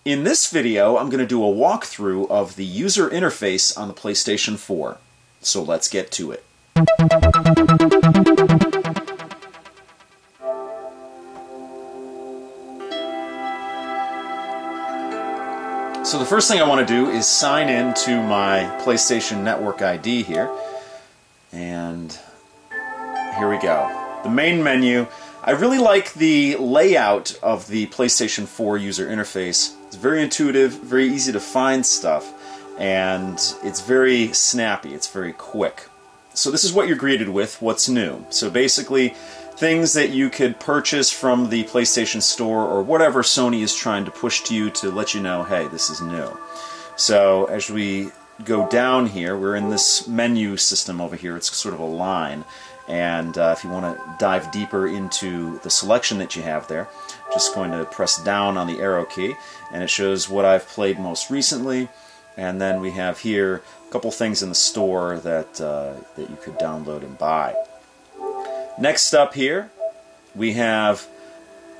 In this video, I'm going to do a walkthrough of the user interface on the PlayStation 4. So let's get to it. So the first thing I want to do is sign in to my PlayStation Network ID here. And here we go. The main menu. I really like the layout of the PlayStation 4 user interface. It's very intuitive, very easy to find stuff, and it's very snappy, it's very quick. So this is what you're greeted with, what's new. So basically, things that you could purchase from the PlayStation Store or whatever Sony is trying to push to you to let you know, hey, this is new. So as we go down here, we're in this menu system over here. It's sort of a line. And if you want to dive deeper into the selection that you have there, just going to press down on the arrow key, and it shows what I've played most recently. And then we have here a couple things in the store that that you could download and buy. Next up here, we have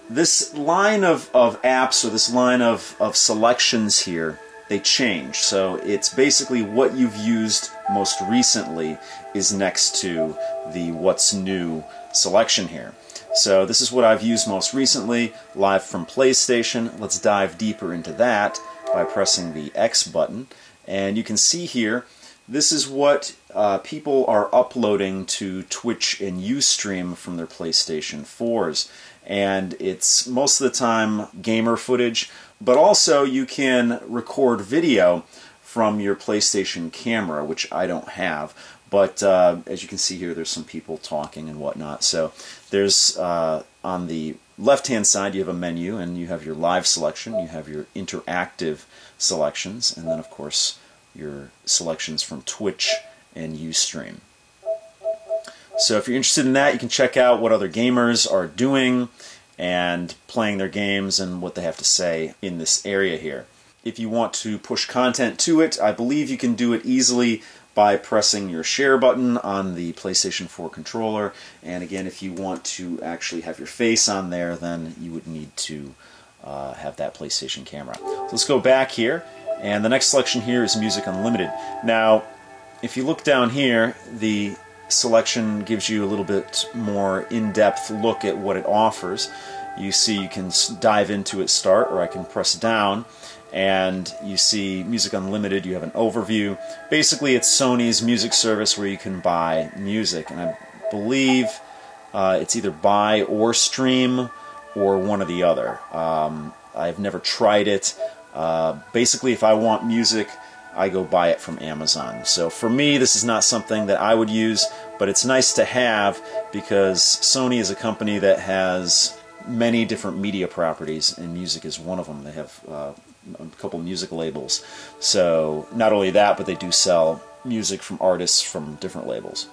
this line of apps, or this line of selections here. They change. So it's basically what you've used most recently is next to the what's new selection here. So this is what I've used most recently, live from PlayStation. Let's dive deeper into that by pressing the X button. And you can see here, this is what people are uploading to Twitch and Ustream from their PlayStation 4s. And it's most of the time gamer footage, but also you can record video from your PlayStation camera, which I don't have. But as you can see here, there's some people talking and whatnot. So there's, on the left-hand side, you have a menu, and you have your live selection, you have your interactive selections, and then, of course, your selections from Twitch and Ustream. So if you're interested in that, you can check out what other gamers are doing and playing their games and what they have to say in this area here. If you want to push content to it, I believe you can do it easily by pressing your share button on the PlayStation 4 controller. And again, if you want to actually have your face on there, then you would need to have that PlayStation camera. So let's go back here, and the next selection here is Music Unlimited. Now, if you look down here, the selection gives you a little bit more in-depth look at what it offers. You see you can dive into it, start, or I can press down, and you see Music Unlimited. You have an overview. Basically, it's Sony's music service where you can buy music, and I believe it's either buy or stream or one or the other. I've never tried it. Basically, if I want music, I go buy it from Amazon. So for me, this is not something that I would use, but it's nice to have because Sony is a company that has many different media properties, and music is one of them. They have a couple music labels. So not only that, but they do sell music from artists from different labels.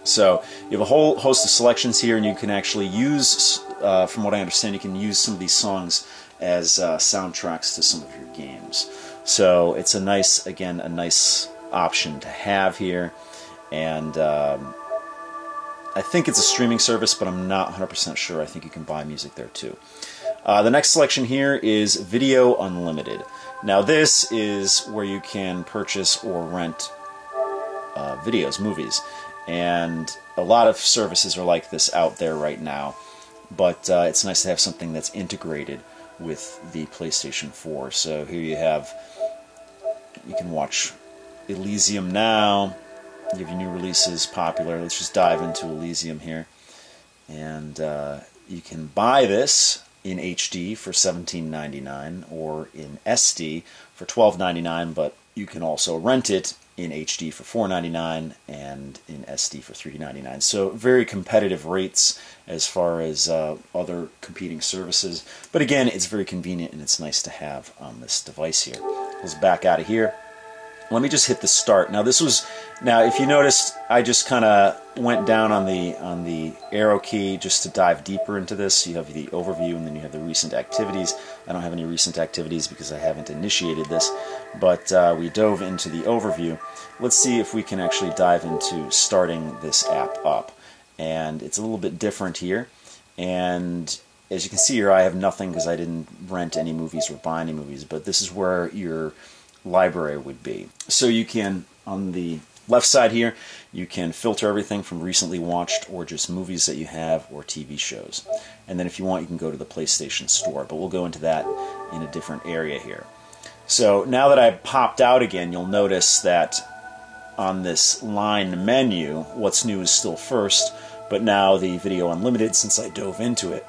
So you have a whole host of selections here, and you can actually use, from what I understand, you can use some of these songs as soundtracks to some of your games. So it's a nice, again, a nice option to have here. And I think it's a streaming service, but I'm not 100% sure. I think you can buy music there too. The next selection here is Video Unlimited. Now this is where you can purchase or rent videos, movies. And a lot of services are like this out there right now. But it's nice to have something that's integrated with the PlayStation 4. So here you have, you can watch Elysium now. You have your new releases, popular. Let's just dive into Elysium here. And you can buy this in HD for $17.99 or in SD for $12.99, but you can also rent it in HD for $4.99 and in SD for $3.99. So very competitive rates as far as other competing services. But again, it's very convenient and it's nice to have on this device here. Let's back out of here. Let me just hit the start. Now if you noticed, I just kind of went down on the arrow key just to dive deeper into this. You have the overview, and then you have the recent activities. I don't have any recent activities because I haven't initiated this, but we dove into the overview. Let's see if we can actually dive into starting this app up. And it's a little bit different here. And as you can see here, I have nothing because I didn't rent any movies or buy any movies, but this is where your library would be. So you can, on the left side here, you can filter everything from recently watched or just movies that you have or TV shows. And then if you want, you can go to the PlayStation Store, but we'll go into that in a different area here. So now that I've popped out again, you'll notice that on this line menu, what's new is still first, but now the Video Unlimited, since I dove into it,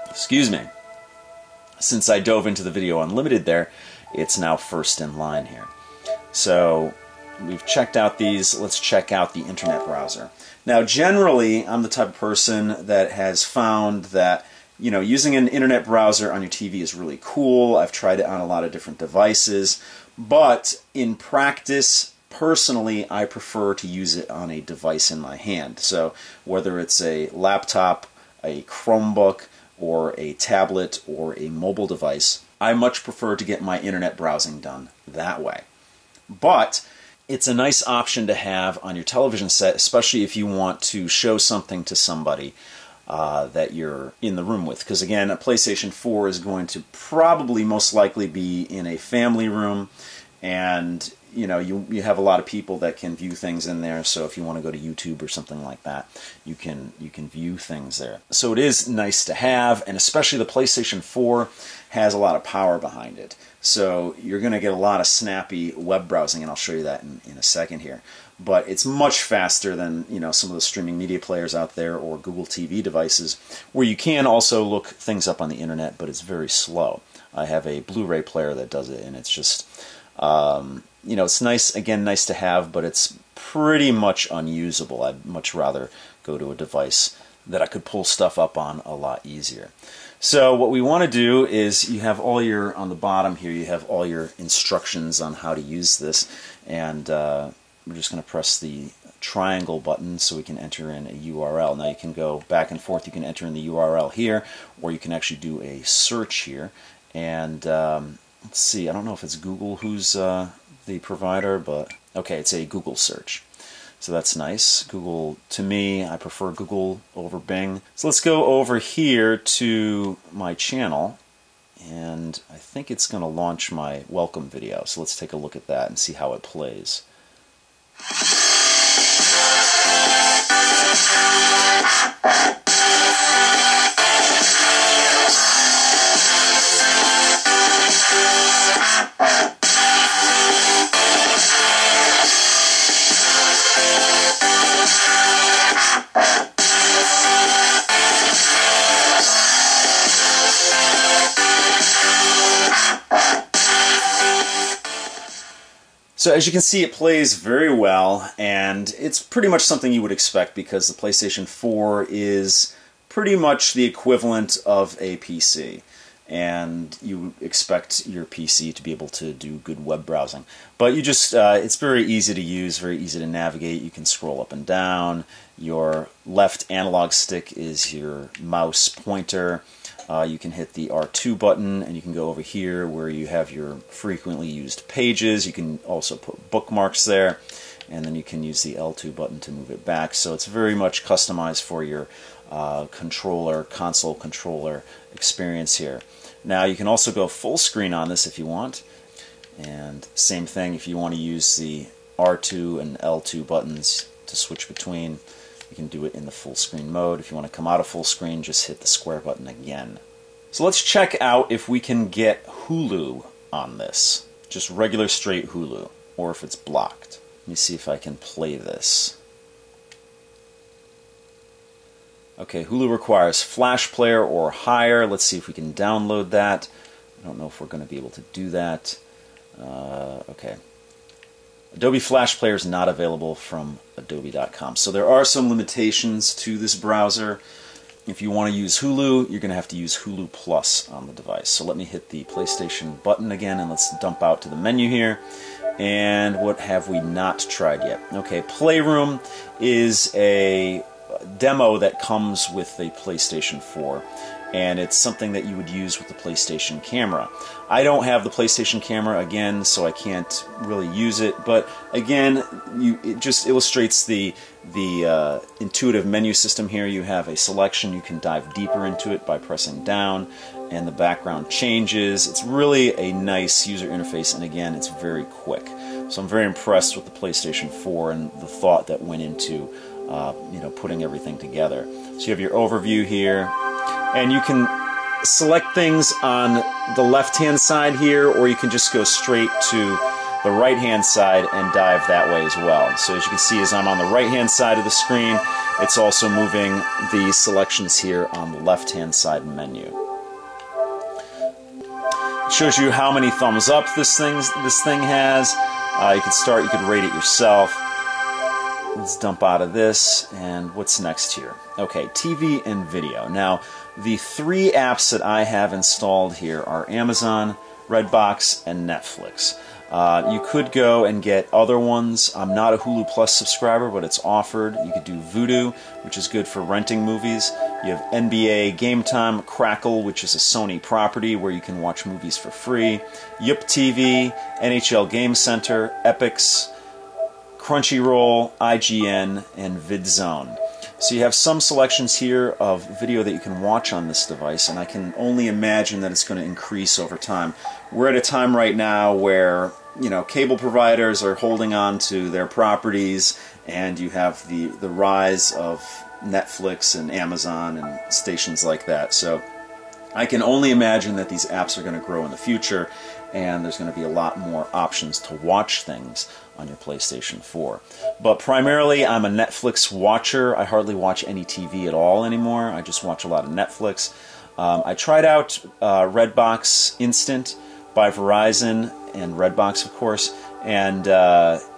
excuse me, since I dove into the Video Unlimited there, it's now first in line here. So we've checked out these. Let's check out the internet browser. Now, generally, I'm the type of person that has found that, you know, using an internet browser on your TV is really cool. I've tried it on a lot of different devices, but in practice, personally, I prefer to use it on a device in my hand. So whether it's a laptop, a Chromebook, or a tablet, or a mobile device, I much prefer to get my internet browsing done that way. But it's a nice option to have on your television set, especially if you want to show something to somebody that you're in the room with. Because again, a PlayStation 4 is going to probably most likely be in a family room, and you know, you have a lot of people that can view things in there. So if you want to go to YouTube or something like that, you can view things there. So it is nice to have, and especially the PlayStation 4 has a lot of power behind it. So you're going to get a lot of snappy web browsing, and I'll show you that in a second here. But it's much faster than, you know, some of the streaming media players out there or Google TV devices, where you can also look things up on the internet, but it's very slow. I have a Blu-ray player that does it, and it's just, you know, it's nice, again, nice to have, but it's pretty much unusable. I'd much rather go to a device that I could pull stuff up on a lot easier. So what we want to do is, you have all your, on the bottom here, you have all your instructions on how to use this, and we're just going to press the triangle button so we can enter in a URL. Now you can go back and forth, you can enter in the URL here, or you can actually do a search here, and let's see, I don't know if it's Google who's the provider, but okay, it's a Google search. So that's nice. Google, to me, I prefer Google over Bing. So let's go over here to my channel, and I think it's going to launch my welcome video. So let's take a look at that and see how it plays. So as you can see, it plays very well, and it's pretty much something you would expect because the PlayStation 4 is pretty much the equivalent of a PC, and you expect your PC to be able to do good web browsing. But you just, it's very easy to use, very easy to navigate. You can scroll up and down. Your left analog stick is your mouse pointer. You can hit the R2 button, and you can go over here where you have your frequently used pages. You can also put bookmarks there, and then you can use the L2 button to move it back. So it's very much customized for your console controller experience here. Now you can also go full screen on this if you want, and same thing if you want to use the R2 and L2 buttons to switch between. You can do it in the full screen mode. If you want to come out of full screen, just hit the square button again. So let's check out if we can get Hulu on this. Just regular straight Hulu, or if it's blocked. Let me see if I can play this. Okay, Hulu requires Flash Player or higher. Let's see if we can download that. I don't know if we're going to be able to do that. Okay. Adobe Flash Player is not available from Adobe.com. So there are some limitations to this browser. If you want to use Hulu, you're going to have to use Hulu Plus on the device. So let me hit the PlayStation button again, and let's dump out to the menu here. And what have we not tried yet? Okay, Playroom is a demo that comes with the PlayStation 4. and it's something that you would use with the PlayStation camera. I don't have the PlayStation camera, again, so I can't really use it, but again, it just illustrates the intuitive menu system here. You have a selection, you can dive deeper into it by pressing down, and the background changes. It's really a nice user interface, and again, it's very quick. So I'm very impressed with the PlayStation 4 and the thought that went into putting everything together. So you have your overview here, and you can select things on the left-hand side here, or you can just go straight to the right-hand side and dive that way as well. So as you can see, as I'm on the right-hand side of the screen, it's also moving the selections here on the left-hand side menu. It shows you how many thumbs up this thing has. You could rate it yourself. Let's dump out of this, and what's next here? Okay, TV and video. Now, the 3 apps that I have installed here are Amazon, Redbox, and Netflix. You could go and get other ones. I'm not a Hulu Plus subscriber, but it's offered. You could do Vudu, which is good for renting movies. You have NBA Game Time, Crackle, which is a Sony property where you can watch movies for free, Yup TV, NHL Game Center, Epix, Crunchyroll, IGN, and VidZone. So you have some selections here of video that you can watch on this device, and I can only imagine that it's going to increase over time. We're at a time right now where, cable providers are holding on to their properties, and you have the rise of Netflix and Amazon and stations like that. So I can only imagine that these apps are going to grow in the future, and there's going to be a lot more options to watch things on your PlayStation 4. But primarily, I'm a Netflix watcher. I hardly watch any TV at all anymore. I just watch a lot of Netflix. I tried out Redbox Instant by Verizon, and Redbox, of course, and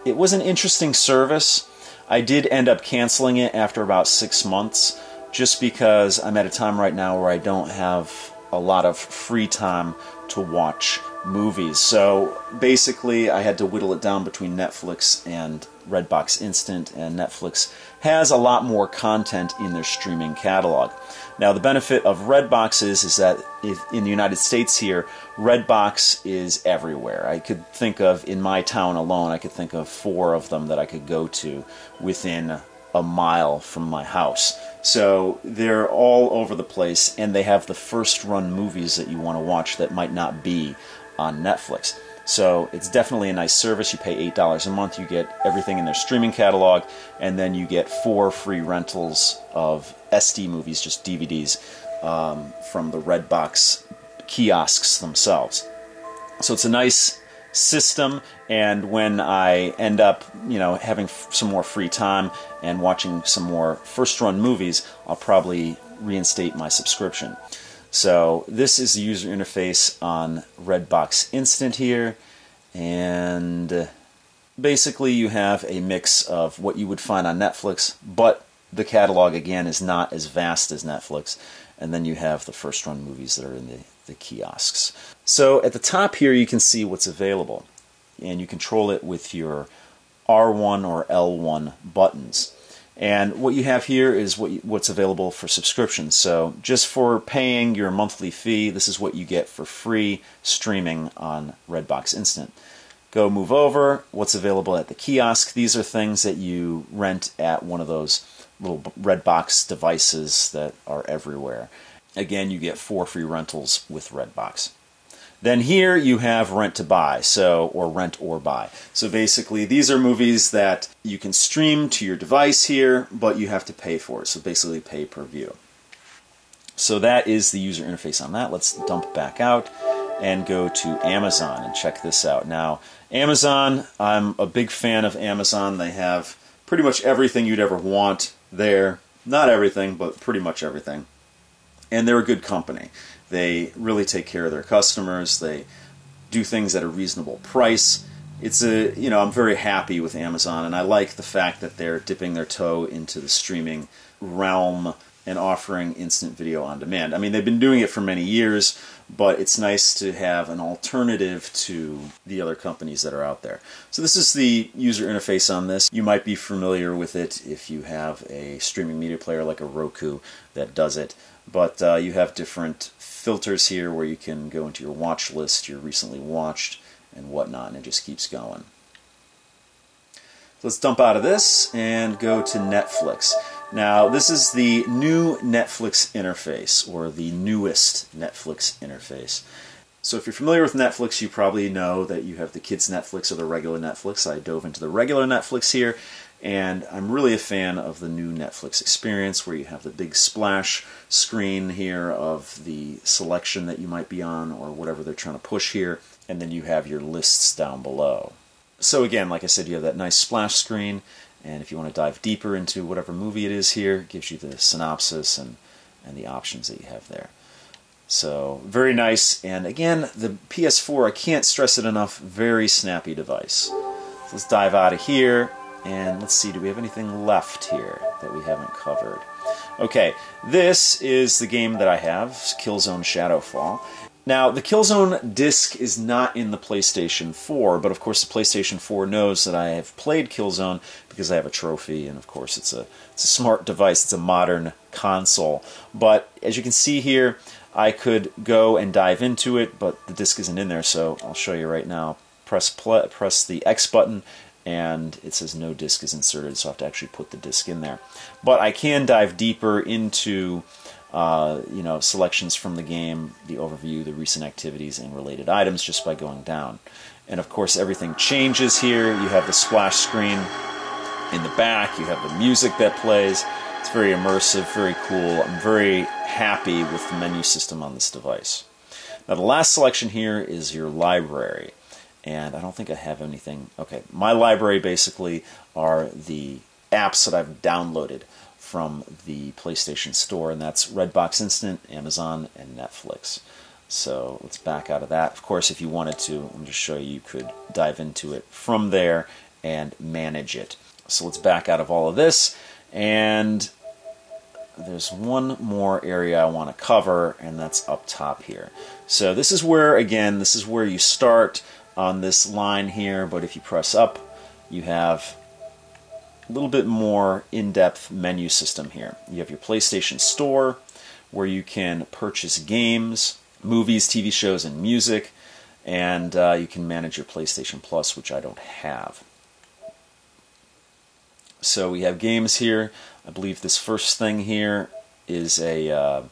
it was an interesting service. I did end up canceling it after about 6 months, just because I'm at a time right now where I don't have a lot of free time to watch movies. So basically, I had to whittle it down between Netflix and Redbox Instant, and Netflix has a lot more content in their streaming catalog. Now, the benefit of Redbox is that if in the United States here, Redbox is everywhere. I could think of, in my town alone, I could think of 4 of them that I could go to within a mile from my house. So they're all over the place, and they have the first-run movies that you want to watch that might not be on Netflix. So it's definitely a nice service. You pay $8 a month, you get everything in their streaming catalog, and then you get 4 free rentals of SD movies, just DVDs, from the Redbox kiosks themselves. So it's a nice system, and when I end up, having some more free time and watching some more first-run movies, I'll probably reinstate my subscription. So this is the user interface on Redbox Instant here, and basically you have a mix of what you would find on Netflix, but the catalog again is not as vast as Netflix, and then you have the first-run movies that are in the kiosks. So at the top here you can see what's available, and you control it with your R1 or L1 buttons. And what you have here is what's available for subscriptions. So just for paying your monthly fee, this is what you get for free streaming on Redbox Instant. Go move over, what's available at the kiosk. These are things that you rent at one of those little Redbox devices that are everywhere. Again, you get 4 free rentals with Redbox. Then here you have rent to buy, or rent or buy. So basically these are movies that you can stream to your device here, but you have to pay for it. So basically pay per view. So that is the user interface on that. Let's dump back out and go to Amazon and check this out. Now, Amazon, I'm a big fan of Amazon. They have pretty much everything you'd ever want there. Not everything, but pretty much everything. And they're a good company. They really take care of their customers. They do things at a reasonable price. I'm very happy with Amazon, and I like the fact that they're dipping their toe into the streaming realm and offering instant video on demand. I mean, they've been doing it for many years, but it's nice to have an alternative to the other companies that are out there. So this is the user interface on this. You might be familiar with it if you have a streaming media player like a Roku that does it. but you have different filters here where you can go into your watch list, your recently watched, and whatnot, and it just keeps going. So let's dump out of this and go to Netflix. Now, this is the new Netflix interface, or the newest Netflix interface. So if you're familiar with Netflix, you probably know that you have the kids' Netflix or the regular Netflix. I dove into the regular Netflix here, and I'm really a fan of the new Netflix experience, where you have the big splash screen here of the selection that you might be on, or whatever they're trying to push here, and then you have your lists down below. So again, like I said, you have that nice splash screen, and if you want to dive deeper into whatever movie it is here, it gives you the synopsis and the options that you have there. So, very nice, and again, the PS4, I can't stress it enough, very snappy device. So let's dive out of here, and let's see, do we have anything left here that we haven't covered? Okay, this is the game that I have, Killzone Shadowfall. Now, the Killzone disc is not in the PlayStation 4, but of course the PlayStation 4 knows that I have played Killzone because I have a trophy, and of course it's a smart device, it's a modern console. But as you can see here, I could go and dive into it, but the disc isn't in there, so I'll show you right now. Press the X button, and it says no disc is inserted, so I have to actually put the disc in there. But I can dive deeper into selections from the game, the overview, the recent activities, and related items just by going down. And of course everything changes here. You have the splash screen in the back, you have the music that plays. It's very immersive, very cool. I'm very happy with the menu system on this device. Now the last selection here is your library, and I don't think I have anything. Okay, my library basically are the apps that I've downloaded from the PlayStation Store, and that's Redbox Instant, Amazon, and Netflix. So let's back out of that. Of course, if you wanted to, let me just show you, you could dive into it from there and manage it. So let's back out of all of this, and there's one more area I want to cover, and that's up top here. So this is where, again, this is where you start on this line here, but if you press up, you have a little bit more in-depth menu system here. You have your PlayStation Store, where you can purchase games, movies, TV shows, and music, and you can manage your PlayStation Plus, which I don't have. So we have games here. I believe this first thing here is an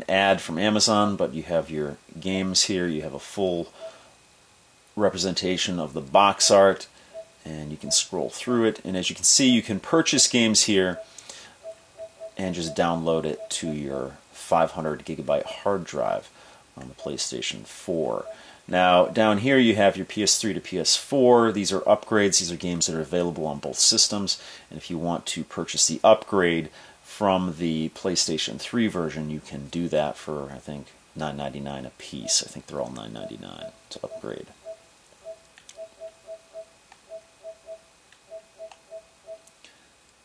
ad from Amazon, but you have your games here. You have a full representation of the box art, and you can scroll through it, and as you can see, you can purchase games here and just download it to your 500 gigabyte hard drive on the PlayStation 4. Now down here you have your PS3 to PS4. These are upgrades. These are games that are available on both systems, and if you want to purchase the upgrade from the PlayStation 3 version, you can do that for, I think, $9.99 a piece. I think they're all $9.99 to upgrade.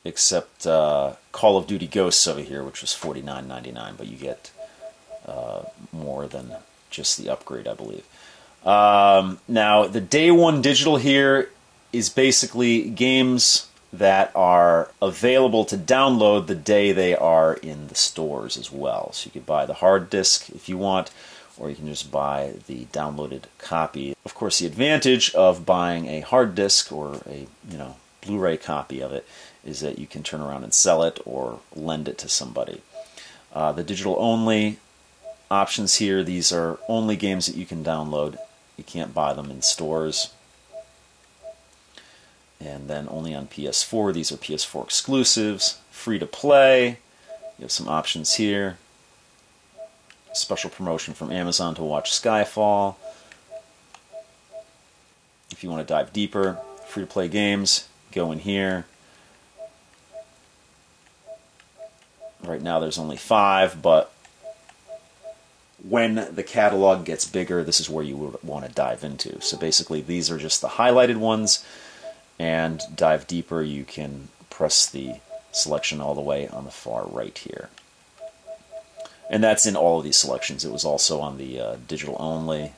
Except Call of Duty Ghosts over here, which was $49.99, but you get more than just the upgrade, I believe. Now, the Day One Digital here is basically games that are available to download the day they are in the stores as well. So you could buy the hard disk if you want, or you can just buy the downloaded copy. Of course, the advantage of buying a hard disk or a Blu-ray copy of it is that you can turn around and sell it or lend it to somebody. The digital-only options here, these are only games that you can download. You can't buy them in stores. And then only on PS4, these are PS4 exclusives. Free to play, you have some options here. Special promotion from Amazon to watch Skyfall. If you want to dive deeper, free to play games, go in here. Right now there's only 5, but when the catalog gets bigger, this is where you would want to dive into. So basically these are just the highlighted ones, and dive deeper you can press the selection all the way on the far right here. And that's in all of these selections. It was also on the digital only,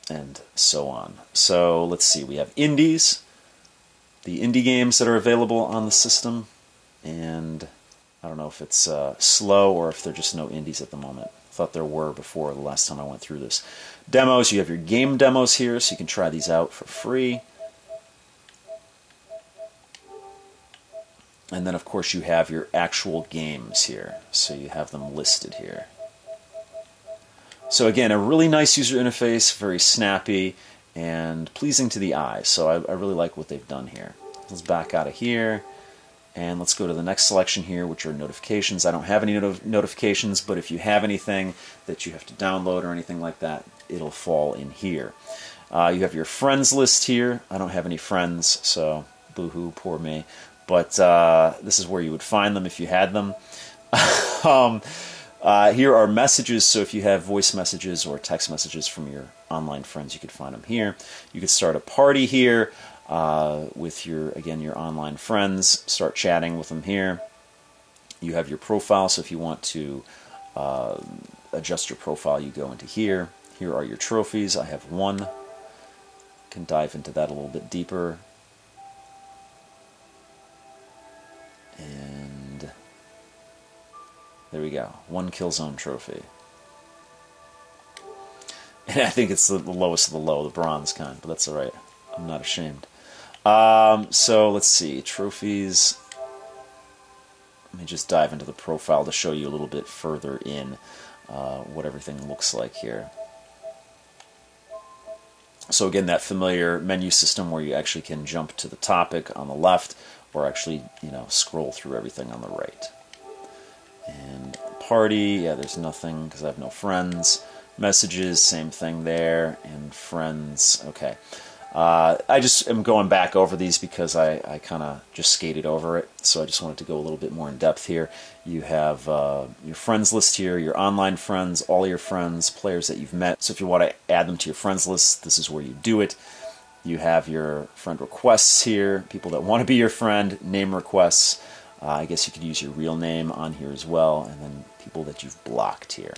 and so on. So let's see, we have indies, the indie games that are available on the system. and I don't know if it's slow or if there are just no indies at the moment. I thought there were before the last time I went through this. Demos, you have your game demos here, so you can try these out for free. And then, of course, you have your actual games here, so you have them listed here. So again, a really nice user interface, very snappy and pleasing to the eye. So I really like what they've done here. Let's back out of here, and let's go to the next selection here, which are notifications. I don't have any notifications, but if you have anything that you have to download or anything like that, it'll fall in here. You have your friends list here. I don't have any friends, so boo-hoo, poor me. But this is where you would find them if you had them. Here are messages, so if you have voice messages or text messages from your online friends, you could find them here. You could start a party here with your online friends, start chatting with them here. You have your profile, so if you want to adjust your profile, you go into here. Here are your trophies. I have one. Can dive into that a little bit deeper. And there we go, 1 Killzone trophy. And I think it's the lowest of the low, the bronze kind, but that's alright. I'm not ashamed. So let's see, trophies. Let me just dive into the profile to show you a little bit further in what everything looks like here. So again, that familiar menu system where you actually can jump to the topic on the left, or actually, scroll through everything on the right. And party, yeah, there's nothing because I have no friends. Messages, same thing there. And friends, okay. I just am going back over these because I kind of just skated over it, so I just wanted to go a little bit more in depth here. You have your friends list here, your online friends, all your friends, players that you've met. So if you want to add them to your friends list, this is where you do it. You have your friend requests here, people that want to be your friend, name requests. I guess you could use your real name on here as well, and then people that you've blocked here.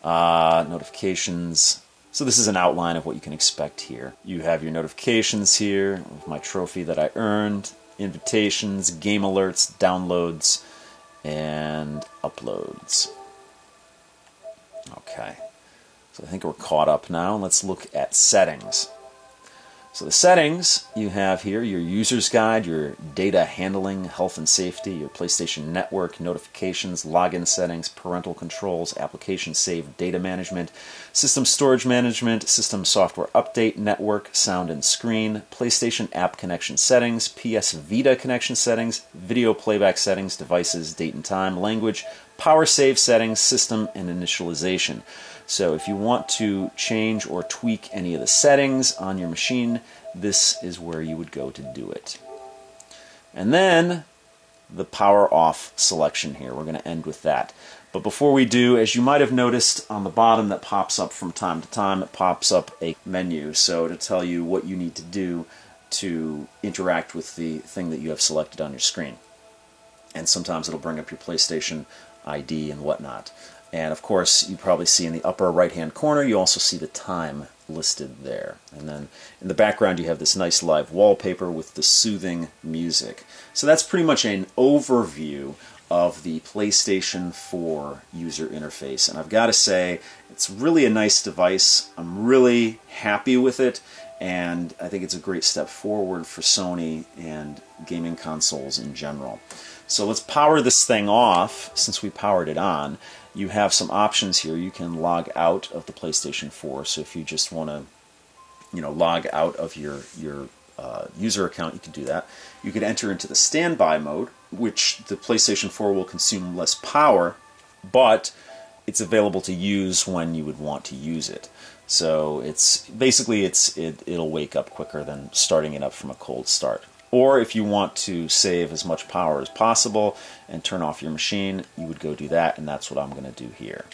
Notifications. So this is an outline of what you can expect here. You have your notifications here, of my trophy that I earned, invitations, game alerts, downloads, and uploads. Okay, so I think we're caught up now. Let's look at settings. So the settings, you have here your user's guide, your data handling, health and safety, your PlayStation Network, notifications, login settings, parental controls, application save, data management, system storage management, system software update, network, sound and screen, PlayStation app connection settings, PS Vita connection settings, video playback settings, devices, date and time, language, power save settings, system, and initialization. So if you want to change or tweak any of the settings on your machine, this is where you would go to do it. And then the power off selection here. We're going to end with that. But before we do, as you might have noticed on the bottom that pops up from time to time, it pops up a menu. So to tell you what you need to do to interact with the thing that you have selected on your screen. And sometimes it'll bring up your PlayStation ID and whatnot. And of course, you probably see in the upper right-hand corner, you also see the time listed there. And then in the background, you have this nice live wallpaper with the soothing music. So that's pretty much an overview of the PlayStation 4 user interface. And I've got to say, it's really a nice device. I'm really happy with it. And I think it's a great step forward for Sony and gaming consoles in general. So let's power this thing off. Since we powered it on, you have some options here. You can log out of the PlayStation 4. So if you just want to, log out of your user account, you can do that. You can enter into the standby mode, which the PlayStation 4 will consume less power, but it's available to use when you would want to use it. So it'll wake up quicker than starting it up from a cold start. Or if you want to save as much power as possible and turn off your machine, you would go do that, and that's what I'm going to do here.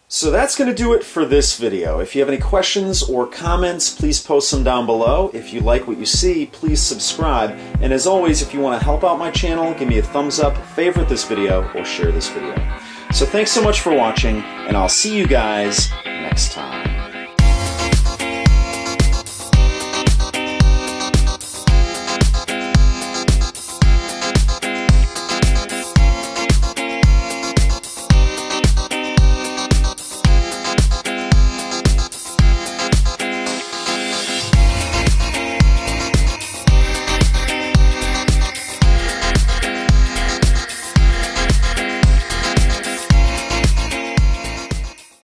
So that's going to do it for this video. If you have any questions or comments, please post them down below. If you like what you see, please subscribe. And as always, if you want to help out my channel, give me a thumbs up, favorite this video, or share this video. So thanks so much for watching, and I'll see you guys next time.